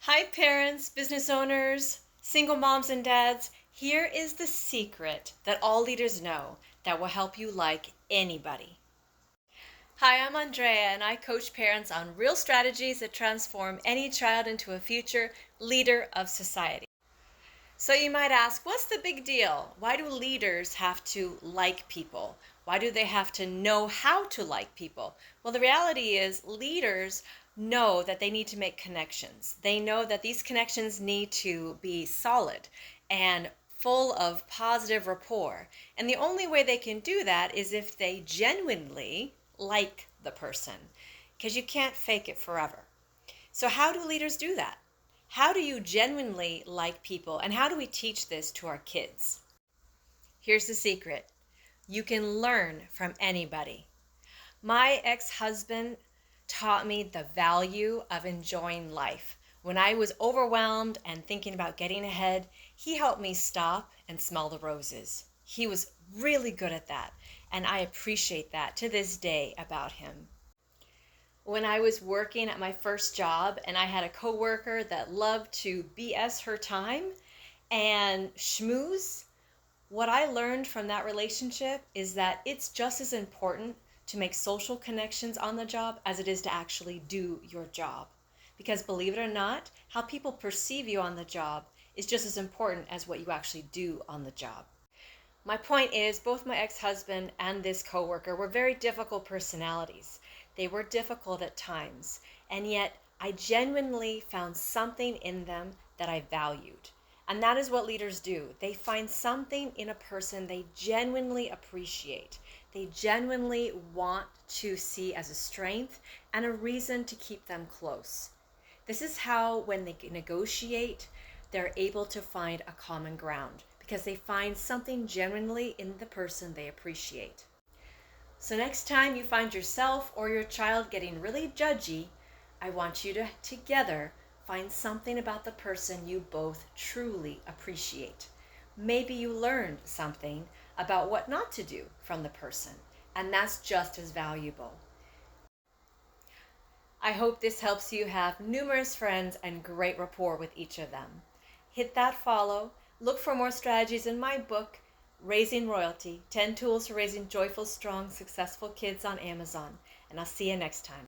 Hi parents, business owners, single moms and dads. Here is the secret that all leaders know that will help you like anybody. Hi, I'm Andrea and I coach parents on real strategies that transform any child into a future leader of society. So you might ask, what's the big deal? Why do leaders have to like people? Why do they have to know how to like people? Well, the reality is leaders know that they need to make connections. They know that these connections need to be solid and full of positive rapport. And the only way they can do that is if they genuinely like the person, because you can't fake it forever. So how do leaders do that? How do you genuinely like people, and how do we teach this to our kids? Here's the secret. You can learn from anybody. My ex-husband taught me the value of enjoying life. When I was overwhelmed and thinking about getting ahead, he helped me stop and smell the roses. He was really good at that, and I appreciate that to this day about him. When I was working at my first job and I had a coworker that loved to BS her time and schmooze, what I learned from that relationship is that it's just as important to make social connections on the job as it is to actually do your job. Because believe it or not, how people perceive you on the job is just as important as what you actually do on the job. My point is, both my ex-husband and this coworker were very difficult personalities. They were difficult at times, and yet I genuinely found something in them that I valued. And that is what leaders do. They find something in a person they genuinely appreciate. They genuinely want to see as a strength and a reason to keep them close. This is how, when they negotiate, they're able to find a common ground because they find something genuinely in the person they appreciate. So next time you find yourself or your child getting really judgy, I want you to together find something about the person you both truly appreciate. Maybe you learned something about what not to do from the person, and that's just as valuable. I hope this helps you have numerous friends and great rapport with each of them. Hit that follow. Look for more strategies in my book, Raising Royalty, 10 Tools for Raising Joyful, Strong, Successful Kids on Amazon. And I'll see you next time.